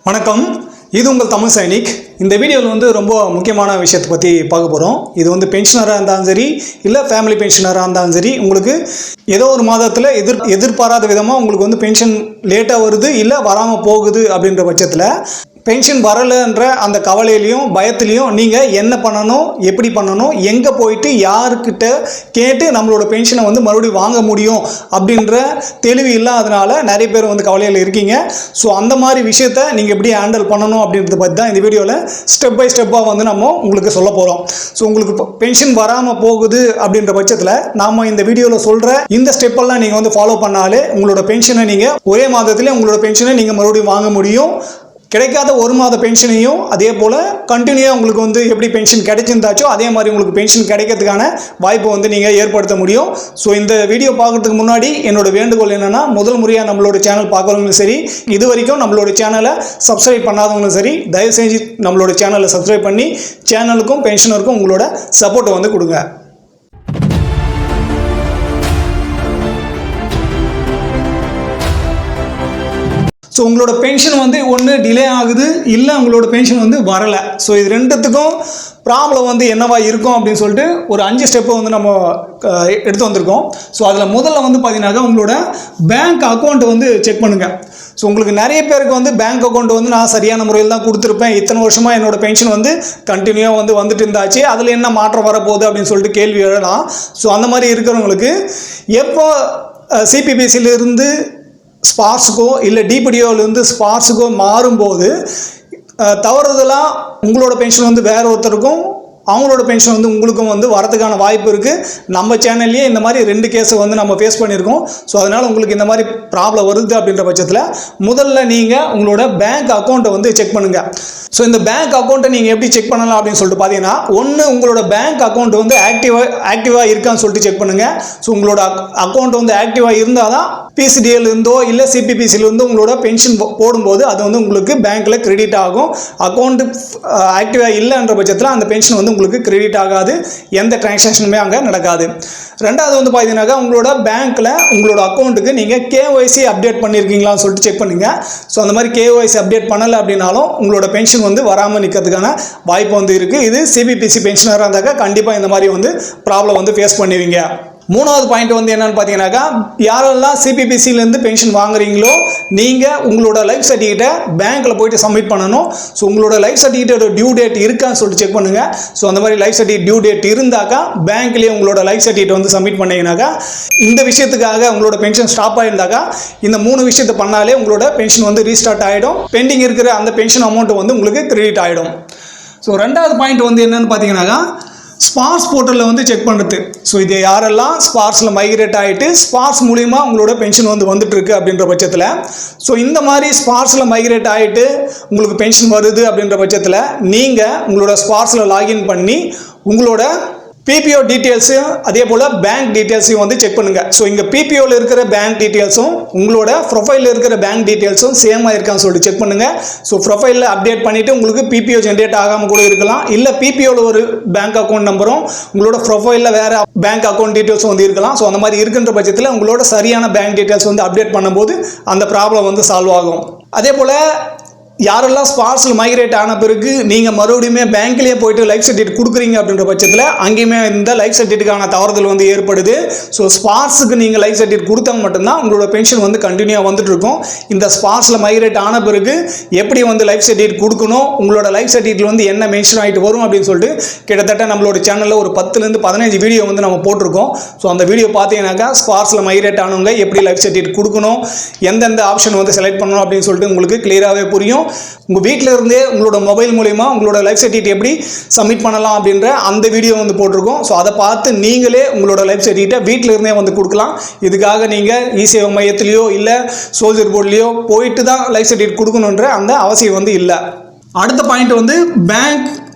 வணக்கம். இது உங்கள் தமிழ் சைனிக். இந்த வீடியோவில் வந்து ரொம்ப முக்கியமான விஷயத்தை பற்றி பார்க்க போகிறோம். இது வந்து பென்ஷனராக இருந்தாலும் சரி, இல்லை ஃபேமிலி பென்ஷனராக இருந்தாலும் சரி, உங்களுக்கு ஏதோ ஒரு மாதத்தில் எதிர்பாராத விதமாக உங்களுக்கு வந்து பென்ஷன் லேட்டாக வருது, இல்லை வராமல் போகுது அப்படின்ற பட்சத்தில் பென்ஷன் வரலைன்ற அந்த கவலையிலையும் பயத்துலையும் நீங்கள் என்ன பண்ணணும், எப்படி பண்ணணும், எங்கே போயிட்டு யாருக்கிட்ட கேட்டு நம்மளோட பென்ஷனை வந்து மறுபடியும் வாங்க முடியும் அப்படின்ற தெளிவு இல்லாதனால நிறைய பேர் வந்து கவலையில் இருக்கீங்க. ஸோ அந்த மாதிரி விஷயத்த நீங்கள் எப்படி ஹேண்டில் பண்ணணும் அப்படின்றத பற்றி தான் இந்த வீடியோவில் ஸ்டெப் பை ஸ்டெப்பாக வந்து நம்ம உங்களுக்கு சொல்ல போகிறோம். ஸோ உங்களுக்கு பென்ஷன் வராமல் போகுது அப்படின்ற பட்சத்தில் நாம் இந்த வீடியோவில் சொல்கிற இந்த ஸ்டெப்பெல்லாம் நீங்கள் வந்து ஃபாலோ பண்ணாலே உங்களோட பென்ஷனை நீங்கள் ஒரே மாதத்திலே உங்களோட பென்ஷனை நீங்கள் மறுபடியும் வாங்க முடியும். கிடைக்காத ஒரு மாத பென்ஷனையும் அதே போல் கண்டினியூவாக உங்களுக்கு வந்து எப்படி பென்ஷன் கிடைச்சிருந்தாச்சோ அதே மாதிரி உங்களுக்கு பென்ஷன் கிடைக்கிறதுக்கான வாய்ப்பை வந்து நீங்கள் ஏற்படுத்த முடியும். ஸோ இந்த வீடியோ பார்க்குறதுக்கு முன்னாடி என்னோட வேண்டுகோள் என்னென்னா, முதல் முறையாக நம்மளோட சேனல் பார்க்குறவங்களும் சரி, இது வரைக்கும் நம்மளோட சேனலை சப்ஸ்கிரைப் பண்ணாதவங்களும் சரி, தயவு செஞ்சு நம்மளோட சேனலை சப்ஸ்கிரைப் பண்ணி சேனலுக்கும் பென்ஷனருக்கும் உங்களோட சப்போர்ட்டை வந்து கொடுங்க. ஸோ உங்களோட பென்ஷன் வந்து ஒன்று டிலே ஆகுது, இல்லை உங்களோட பென்ஷன் வந்து வரலை. ஸோ இது ரெண்டுத்துக்கும் ப்ராப்ளம் வந்து என்னவா இருக்கும் அப்படின்னு சொல்லிட்டு ஒரு 5 ஸ்டெப்பை வந்து நம்ம எடுத்து வந்திருக்கோம். ஸோ அதில் முதல்ல வந்து பார்த்தீங்கன்னாக்கா உங்களோட பேங்க் அக்கௌண்ட்டை வந்து செக் பண்ணுங்கள். ஸோ உங்களுக்கு நிறைய பேருக்கு வந்து பேங்க் அக்கௌண்ட் வந்து நான் சரியான முறையில் தான் கொடுத்துருப்பேன், இத்தனை வருஷமாக என்னோட பென்ஷன் வந்து கண்டினியூவாக வந்து வந்துட்டு இருந்தாச்சு, அதில் என்ன மாற்றம் வரப்போகுது அப்படின்னு சொல்லிட்டு கேள்வி எழலாம். ஸோ அந்த மாதிரி இருக்கிறவங்களுக்கு எப்போ சிபிபிசியிலிருந்து ஸ்பார்ஸுக்கோ இல்லை டிபிடிஓலேருந்து ஸ்பார்ஸுக்கோ மாறும்போது தவறுதலாக உங்களோட பென்ஷன் வந்து வேற ஒருத்தருக்கும் அவங்களோட பென்ஷன் வந்து உங்களுக்கும் வந்து வரதுக்கான வாய்ப்பு இருக்குது. நம்ம சேனல்லையே இந்த மாதிரி 2 கேஸை வந்து நம்ம ஃபேஸ் பண்ணியிருக்கோம். ஸோ அதனால் உங்களுக்கு இந்த மாதிரி ப்ராப்ளம் வருது அப்படின்ற பட்சத்தில் முதல்ல நீங்கள் உங்களோட பேங்க் அக்கௌண்ட்டை வந்து செக் பண்ணுங்கள். ஸோ இந்த பேங்க் அக்கௌண்ட்டை நீங்கள் எப்படி செக் பண்ணலாம் அப்படின்னு சொல்லிட்டு பார்த்தீங்கன்னா, ஒன்று உங்களோட பேங்க் அக்கௌண்ட் வந்து ஆக்டிவாக இருக்கான்னு சொல்லிட்டு செக் பண்ணுங்கள். ஸோ உங்களோட அக்கௌண்ட் வந்து ஆக்டிவாக இருந்தால் தான் பிசிடிஎல் இருந்தோ இல்லை சிபிபிசிலேருந்தோ உங்களோட பென்ஷன் போடும்போது அது வந்து உங்களுக்கு பேங்க்கில் கிரெடிட் ஆகும். அக்கௌண்ட் ஆக்டிவாக இல்லைன்ற பட்சத்தில் அந்த பென்ஷன் வந்து உங்களுக்கு கிரெடிட் ஆகாது, எந்த டிரான்சாக்ஷனுமே அங்கே நடக்காது. ரெண்டாவது வந்து பார்த்தீங்கன்னாக்கா உங்களோட பேங்க்கில் உங்களோட அக்கௌண்ட்டுக்கு நீங்கள் கேஒய்சி அப்டேட் பண்ணியிருக்கீங்களான்னு சொல்லிட்டு செக் பண்ணுங்கள். ஸோ அந்த மாதிரி கேஒய்சி அப்டேட் பண்ணலை அப்படின்னாலும் உங்களோட பென்ஷன் வந்து வராமல் நிற்கிறதுக்கான வாய்ப்பு வந்து இருக்குது. இது சிபிபிசி பென்ஷனராக இருந்தாக்கா கண்டிப்பாக இந்த மாதிரி வந்து ப்ராப்ளம் வந்து ஃபேஸ் பண்ணுவீங்க. மூணாவது பாயிண்ட் வந்து என்னன்னு பார்த்தீங்கன்னாக்கா, யாரெல்லாம் சிபிபிசிலேருந்து பென்ஷன் வாங்குறீங்களோ நீங்கள் உங்களோட லைஃப் சர்டிஃபிகேட்டை பேங்க்கில் போயிட்டு சப்மிட் பண்ணணும். ஸோ உங்களோட லைஃப் சர்டிஃபிகேட்டோட டியூ டேட் இருக்கான்னு சொல்லிட்டு செக் பண்ணுங்கள். ஸோ அந்த மாதிரி லைஃப் சர்டிஃபிகேட் டியூ டேட் இருந்தாக்கா பேங்க்லேயே உங்களோட லைஃப் சர்டிஃபிகேட் வந்து சப்மிட் பண்ணிங்கனாக்கா, இந்த விஷயத்துக்காக உங்களோட பென்ஷன் ஸ்டாப் ஆகிருந்தாக்கா இந்த 3 விஷயத்தை பண்ணாலே உங்களோட பென்ஷன் வந்து ரீஸ்டார்ட் ஆகிடும். பெண்டிங் இருக்கிற அந்த பென்ஷன் அமௌண்ட் வந்து உங்களுக்கு கிரெடிட் ஆகிடும். ஸோ ரெண்டாவது பாயிண்ட் வந்து என்னன்னு பார்த்தீங்கன்னாக்கா, ஸ்பார்ஸ் போர்ட்டலில் வந்து செக் பண்ணுறது. ஸோ இது யாரெல்லாம் ஸ்பார்ஸில் மைக்ரேட் ஆகிட்டு ஸ்பார்ஸ் மூலிமா உங்களோட பென்ஷன் வந்து வந்துட்டு இருக்கு அப்படின்ற பட்சத்தில், ஸோ இந்த மாதிரி ஸ்பார்ஸில் மைக்ரேட் ஆகிட்டு உங்களுக்கு பென்ஷன் வருது அப்படின்ற பட்சத்தில் நீங்கள் உங்களோட ஸ்பார்ஸில் லாகின் பண்ணி உங்களோட பிபிஓ டீட்டெயில்ஸையும் அதே போல் பேங்க் டீட்டெயில்ஸையும் வந்து செக் பண்ணுங்கள். ஸோ இங்கே பிபிஓவில் இருக்கிற பேங்க் டீட்டெயில்ஸும் உங்களோட ப்ரொஃபைலில் இருக்கிற பேங்க் டீட்டெயில்ஸும் சேமாக இருக்கான்னு சொல்லிட்டு செக் பண்ணுங்கள். ஸோ ப்ரொஃபைலில் அப்டேட் பண்ணிவிட்டு உங்களுக்கு பிபிஓ ஜென்ரேட் ஆகாமல் கூட இருக்கலாம், இல்லை பிபிஓவில் ஒரு பேங்க் அக்கௌண்ட் நம்பரும் உங்களோட ப்ரொஃபைலில் வேறு பேங்க் அக்கௌண்ட் டீட்டெயில்ஸும் வந்து இருக்கலாம். ஸோ அந்த மாதிரி இருக்கின்ற பட்சத்தில் உங்களோட சரியான பேங்க் டீட்டெயில்ஸ் வந்து அப்டேட் பண்ணும்போது அந்த ப்ராப்ளம் வந்து சால்வ் ஆகும். அதே போல் யாரெல்லாம் ஸ்பார்ஸில் மைக்ரேட் ஆன பிறகு நீங்கள் மறுபடியுமே பேங்க்லேயே போயிட்டு லைஃப் சர்டிஃபிகேட் கொடுக்குறீங்க அப்படின்ற பட்சத்தில் அங்கேயுமே இந்த லைஃப் சர்டிஃபிகேட்டுக்கான தவறுதல் வந்து ஏற்படுது. ஸோ ஸ்பார்ஸுக்கு நீங்கள் லைஃப் சர்டிஃபிகேட் கொடுத்தா மட்டும்தான் உங்களோட பென்ஷன் வந்து கண்டினியூவாக வந்துட்டு இருக்கும். இந்த ஸ்பார்ஸில் மைக்ரேட் ஆன பிறகு எப்படி வந்து லைஃப் சர்டிஃபிகேட் கொடுக்கணும், உங்களோட லைஃப் சர்டிஃபிகேட் வந்து என்ன மென்ஷன் ஆகிட்டு வரும் அப்படின்னு சொல்லிட்டு கிட்டத்தட்ட நம்மளோட சேனலில் ஒரு 10லேருந்து 15 வீடியோ வந்து நம்ம போட்டிருக்கோம். ஸோ அந்த வீடியோ பார்த்தீங்கன்னாக்கா ஸ்பார்ஸில் மைக்ரேட் ஆனவங்க எப்படி லைஃப் சர்டிஃபிகேட் கொடுக்கணும், எந்தெந்த ஆப்ஷன் வந்து செலக்ட் பண்ணணும் அப்படின்னு சொல்லிட்டு உங்களுக்கு கிளியராகவே புரியும். உங்கள் வீட்டில் இருந்தே உங்களோட மொபைல் மூலிமா உங்களோட லைஃப் சர்டிஃபிகேட் எப்படி சப்மிட் பண்ணலாம் அப்படின்ற அந்த வீடியோ வந்து போட்டிருக்கோம். ஸோ அதை பார்த்து நீங்களே உங்களோட லைஃப் சர்டிஃபிகேட்டை வீட்டில் இருந்தே வந்து கொடுக்கலாம். இதுக்காக நீங்கள் இசேவை மையத்திலையோ இல்லை சோல்ஜர் போர்ட்லேயோ போயிட்டு தான் லைஃப் சர்டிஃபிகேட் கொடுக்கணுன்ற அந்த அவசியம் வந்து இல்லை. அடுத்த பாயிண்ட் வந்து பேங்க்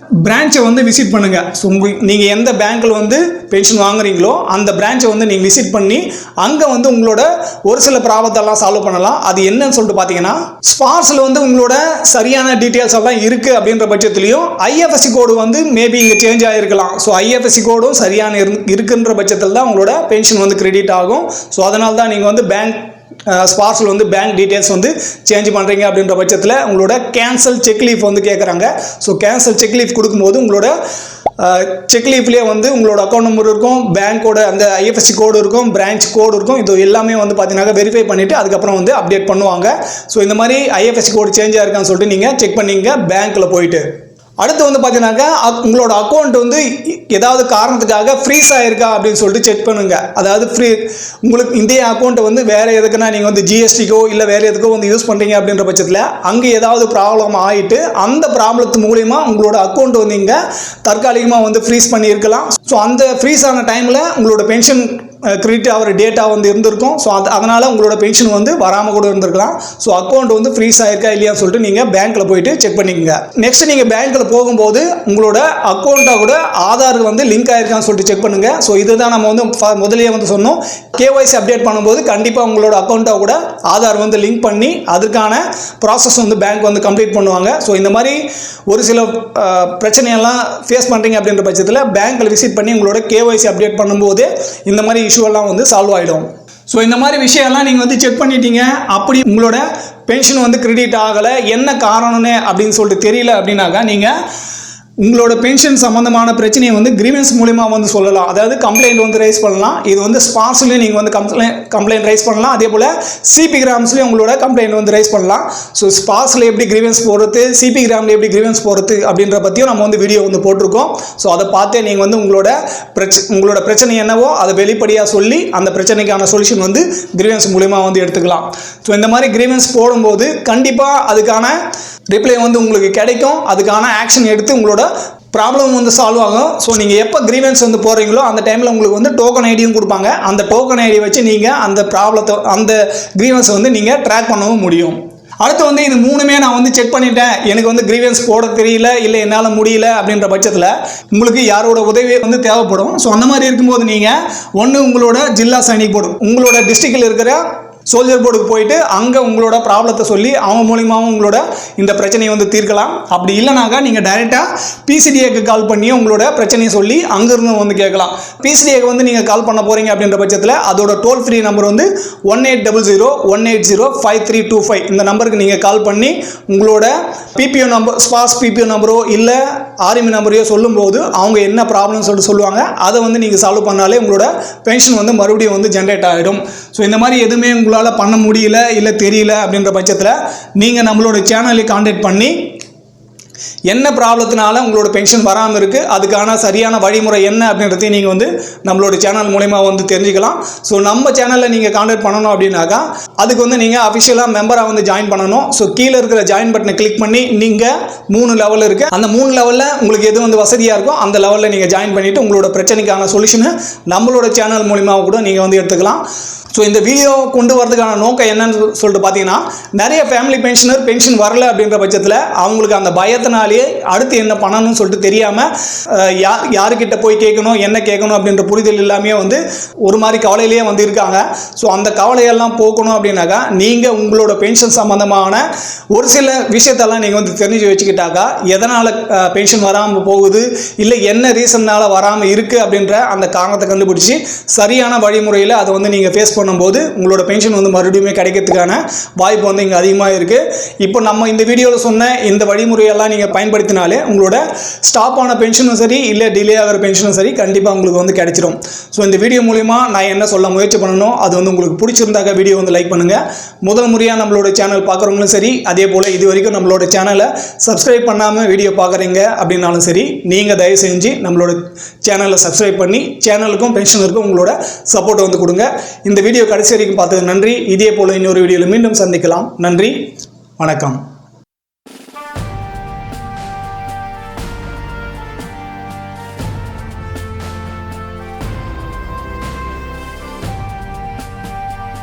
பிரான்ச்சை வந்து விசிட் பண்ணுங்கள். ஸோ நீங்கள் எந்த பேங்க்கில் வந்து பென்ஷன் வாங்குறீங்களோ அந்த பிரான்ச்சை வந்து நீங்கள் விசிட் பண்ணி அங்கே வந்து உங்களோட ஒரு சில ப்ராப்ளத்தெல்லாம் சால்வ் பண்ணலாம். அது என்னன்னு சொல்லிட்டு பார்த்தீங்கன்னா, ஸ்பார்ஸில் வந்து உங்களோட சரியான டீட்டெயில்ஸ் எல்லாம் இருக்குது அப்படின்ற பட்சத்துலையும் ஐஎஃப்எஸ்சி கோடு வந்து மேபி இங்கே சேஞ்ச் ஆகிருக்கலாம். ஸோ ஐஎஃப்எஸ்சி கோடும் சரியான இருக்குன்ற பட்சத்தில் தான் உங்களோட பென்ஷன் வந்து கிரெடிட் ஆகும். ஸோ அதனால தான் நீங்கள் வந்து பேங்க் ஸ்பார்ஸில் வந்து பேங்க் டீட்டெயில்ஸ் வந்து சேஞ்ச் பண்ணுறீங்க அப்படின்ற பட்சத்தில் உங்களோட கேன்சல் செக் லீஃப் வந்து கேட்குறாங்க. ஸோ கேன்சல் செக் லீஃப் கொடுக்கும்போது உங்களோட செக் லீஃப்லேயே வந்து உங்களோட அக்கௌண்ட் நம்பர் இருக்கும், பேங்க்கோட அந்த ஐஎஃப்எஸ்சி கோடு இருக்கும், பிரான்ச் கோடு இருக்கும். இது எல்லாமே வந்து பார்த்தீங்கன்னா வெரிஃபை பண்ணிவிட்டு அதுக்கப்புறம் வந்து அப்டேட் பண்ணுவாங்க. ஸோ இந்த மாதிரி ஐஎஃப்எஸ்சி கோடு சேஞ்ச் ஆயிருக்கான்னு சொல்லிட்டு நீங்கள் செக் பண்ணிங்க பேங்க்கில் போயிட்டு. அடுத்து வந்து பார்த்தீங்கன்னாக்கா உங்களோட அக்கௌண்ட் வந்து ஏதாவது காரணத்துக்காக ஃப்ரீஸ் ஆகிருக்கா அப்படின்னு சொல்லிட்டு செக் பண்ணுங்க. அதாவது உங்களுக்கு இந்த அக்கௌண்ட்டை வந்து வேறு எதுக்குன்னா நீங்கள் வந்து ஜிஎஸ்டிக்கோ இல்லை வேறு எதுக்கோ வந்து யூஸ் பண்ணுறீங்க அப்படின்ற பட்சத்தில் அங்கே ஏதாவது ப்ராப்ளம் ஆகிட்டு அந்த ப்ராப்ளத்து மூலிமா உங்களோட அக்கௌண்ட் வந்து இங்கே தற்காலிகமாக வந்து ஃப்ரீஸ் பண்ணியிருக்கலாம். ஸோ அந்த ஃப்ரீஸ் ஆன டைமில் உங்களோட பென்ஷன் கிரெடிட் ஆகிற டேட்டா வந்து இருந்திருக்கும். ஸோ அதனால் உங்களோட பென்ஷன் வந்து வராமல் கூட இருந்திருக்கலாம். ஸோ அக்கௌண்ட் வந்து ஃப்ரீஸ் ஆயிருக்கா இல்லையான்னு சொல்லிட்டு நீங்கள் பேங்க்கில் போயிட்டு செக் பண்ணிக்கோங்க. நெக்ஸ்ட் நீங்கள் பேங்க்கில் போகும்போது உங்களோட அக்கௌண்ட்டை கூட ஆதார் வந்து லிங்க் ஆயிருக்கான்னு சொல்லிட்டு செக் பண்ணுங்கள். ஸோ இதுதான் நம்ம வந்து முதலியே வந்து சொன்னோம். கேஒய்சி அப்டேட் பண்ணும்போது கண்டிப்பாக உங்களோட அக்கௌண்ட்டை கூட ஆதார் வந்து லிங்க் பண்ணி அதுக்கான ப்ராசஸ் வந்து பேங்க் வந்து கம்ப்ளீட் பண்ணுவாங்க. ஸோ இந்த மாதிரி ஒரு சில பிரச்சனையெல்லாம் ஃபேஸ் பண்ணுறீங்க அப்படின்ற பட்சத்தில் பேங்க்கில் விசிட் பண்ணி உங்களோட கேஒய்சி அப்டேட் பண்ணும்போது இந்த மாதிரி இஷ்யூவெல்லாம் வந்து சால்வ் ஆகிடும். ஸோ இந்த மாதிரி விஷயம்லாம் நீங்கள் வந்து செக் பண்ணிட்டீங்க, அப்படி உங்களோட பென்ஷன் வந்து கிரெடிட் ஆகலை, என்ன காரணம்னு அப்படின்னு சொல்லிட்டு தெரியல அப்படின்னாக்கா நீங்கள் உங்களோட பென்ஷன் சம்மந்தமான பிரச்சனையை வந்து கிரீவன்ஸ் மூலிமா வந்து சொல்லலாம். அதாவது கம்ப்ளைண்ட் வந்து ரைஸ் பண்ணலாம். இது வந்து ஸ்பார்ஸ்லேயும் நீங்கள் வந்து கம்ப்ளைண்ட் ரைஸ் பண்ணலாம். அதே போல் சிபி கிராம்ஸ்லேயும் உங்களோட கம்ப்ளைண்ட் வந்து ரைஸ் பண்ணலாம். ஸோ ஸ்பார்ஸில் எப்படி கிரீவன்ஸ் போகிறது, சிபி கிராமில் எப்படி கிரீவன்ஸ் போகிறது அப்படின்ற பற்றியும் நம்ம வந்து வீடியோ வந்து போட்டிருக்கோம். ஸோ அதை பார்த்தே நீங்கள் வந்து உங்களோட பிரச்சனை என்னவோ அதை வெளிப்படையாக சொல்லி அந்த பிரச்சனைக்கான சொல்யூஷன் வந்து கிரீவன்ஸ் மூலிமா வந்து எடுத்துக்கலாம். ஸோ இந்த மாதிரி கிரீவன்ஸ் போடும்போது கண்டிப்பாக அதுக்கான ரிப்ளை வந்து உங்களுக்கு கிடைக்கும். அதுக்கான ஆக்ஷன் எடுத்து உங்களோட ப்ராப்ளம் வந்து சால்வ் ஆகும். ஸோ நீங்கள் எப்போ கிரீவன்ஸ் வந்து போகிறீங்களோ அந்த டைமில் உங்களுக்கு வந்து டோக்கன் ஐடியும் கொடுப்பாங்க. அந்த டோக்கன் ஐடி வச்சு நீங்கள் அந்த ப்ராப்ளத்தை அந்த கிரீவன்ஸை வந்து நீங்கள் ட்ராக் பண்ணவும் முடியும். அடுத்து வந்து இது மூணுமே நான் வந்து செக் பண்ணிட்டேன், எனக்கு வந்து கிரீவன்ஸ் போட தெரியல, இல்லை என்னால் முடியல அப்படின்ற பட்சத்தில் உங்களுக்கு யாரோட உதவி வந்து தேவைப்படும். ஸோ அந்த மாதிரி இருக்கும்போது நீங்கள் ஒன்று உங்களோட ஜில்லா சைனிக் போர்டு, உங்களோட டிஸ்ட்ரிக்டில் இருக்கிற சோல்ஜர் போர்டுக்கு போயிட்டு அங்கே உங்களோட ப்ராப்ளத்தை சொல்லி அவங்க மூலியமாகவும் உங்களோட இந்த பிரச்சனையை வந்து தீர்க்கலாம். அப்படி இல்லைனாக்கா நீங்கள் டைரெக்டாக பிசிடிஏக்கு கால் பண்ணி உங்களோட பிரச்சனையை சொல்லி அங்கேருந்து வந்து கேட்கலாம். பிசிடிஏக்கு வந்து நீங்கள் கால் பண்ண போகிறீங்க அப்படின்ற பட்சத்தில் அதோட டோல் ஃப்ரீ நம்பர் வந்து 1800-180-5325. இந்த நம்பருக்கு நீங்கள் கால் பண்ணி உங்களோட பிபிஓ நம்பர், ஸ்பாஸ் பிபிஓ நம்பரோ இல்லை ஆர்எம்இ நம்பரையோ சொல்லும்போது அவங்க என்ன ப்ராப்ளம் சொல்லிட்டு சொல்லுவாங்க. அதை வந்து நீங்கள் சால்வ் பண்ணாலே உங்களோட பென்ஷன் வந்து மறுபடியும் வந்து ஜென்ரேட் ஆகிடும். ஸோ இந்த மாதிரி எதுவுமே உங்களால் பண்ண முடியல இல்லை தெரியல அப்படின்ற பட்சத்தில் நீங்கள் நம்மளோட சேனலை கான்டாக்ட் பண்ணி என்ன ப்ராப்ளத்தினால உங்களோட பென்ஷன் வராமல் இருக்குது, அதுக்கான சரியான வழிமுறை என்ன அப்படின்றதையும் நீங்கள் வந்து நம்மளோட சேனல் மூலமா வந்து தெரிஞ்சுக்கலாம். ஸோ நம்ம சேனலில் நீங்கள் கான்டாக்ட் பண்ணணும் அப்படின்னாக்கா அதுக்கு வந்து நீங்கள் அஃபிஷியலாக மெம்பராக வந்து ஜாயின் பண்ணணும். ஸோ கீழே இருக்கிற ஜாயின் பட்டனை கிளிக் பண்ணி நீங்கள் 3 லெவல் இருக்குது, அந்த 3 லெவலில் உங்களுக்கு எது வந்து வசதியாக இருக்கோ அந்த லெவலில் நீங்கள் ஜாயின் பண்ணிவிட்டு உங்களோட பிரச்சனைக்கான சொல்யூஷனை நம்மளோட சேனல் மூலிமா கூட நீங்கள் வந்து எடுத்துக்கலாம். ஸோ இந்த வீடியோ கொண்டு வரதுக்கான நோக்கம் என்னன்னு சொல்லிட்டு பார்த்தீங்கன்னா, நிறைய ஃபேமிலி பென்ஷனர் பென்ஷன் வரல அப்படின்ற பட்சத்தில் அவங்களுக்கு அந்த பயத்தினாலேயே அடுத்து என்ன பண்ணணும்னு சொல்லிட்டு தெரியாமல் யாருக்கிட்ட போய் கேட்கணும், என்ன கேட்கணும் அப்படின்ற புரிதல் எல்லாமே வந்து ஒரு மாதிரி கவலையிலேயே வந்து இருக்காங்க. ஸோ அந்த கவலையெல்லாம் போக்கணும் அப்படின்னாக்கா நீங்கள் உங்களோட பென்ஷன் சம்மந்தமான ஒரு சில விஷயத்தெல்லாம் நீங்கள் வந்து தெரிஞ்சு வச்சுக்கிட்டாக்கா எதனால் பென்ஷன் வராமல் போகுது, இல்லை என்ன ரீசன்னால் வராமல் இருக்குது அப்படின்ற அந்த காரணத்தை கண்டுபிடிச்சி சரியான வழிமுறையில் அதை வந்து நீங்கள் ஃபேஸ் பண்ணும்போது உங்களோட பென்ஷன் வந்து மறுபடியும் கிடைக்கிறதுக்கான வாய்ப்பு வந்து இங்கே அதிகமாக இருக்குது. இப்போ நம்ம இந்த வீடியோவில் சொன்ன இந்த வழிமுறையெல்லாம் நீங்கள் பயன்படுத்தினாலே உங்களோட ஸ்டாப் ஆன பென்ஷனும் சரி இல்லை டிலே ஆகிற பென்ஷனும் சரி கண்டிப்பாக உங்களுக்கு வந்து கிடைச்சிரும். ஸோ இந்த வீடியோ மூலிமா நான் என்ன சொல்ல முயற்சி பண்ணணும், அது வந்து உங்களுக்கு பிடிச்சிருந்தாக்க வீடியோ வந்து லைக் பண்ணுங்கள். முதல் முறையாக நம்மளோட சேனல் பார்க்குறவங்களும் சரி, அதே போல் இது வரைக்கும் நம்மளோட சேனலை சப்ஸ்கிரைப் பண்ணாமல் வீடியோ பார்க்குறீங்க அப்படின்னாலும் சரி, நீங்கள் தயவு செஞ்சு நம்மளோட சேனலை சப்ஸ்கிரைப் பண்ணி சேனலுக்கும் பென்ஷனருக்கும் உங்களோட சப்போர்ட் வந்து கொடுங்க. இந்த வீடியோ கடைசி வரைக்கும் பார்த்தது நன்றி. இதே போல் இன்னொரு வீடியோவில் மீண்டும் சந்திக்கலாம். நன்றி, வணக்கம்.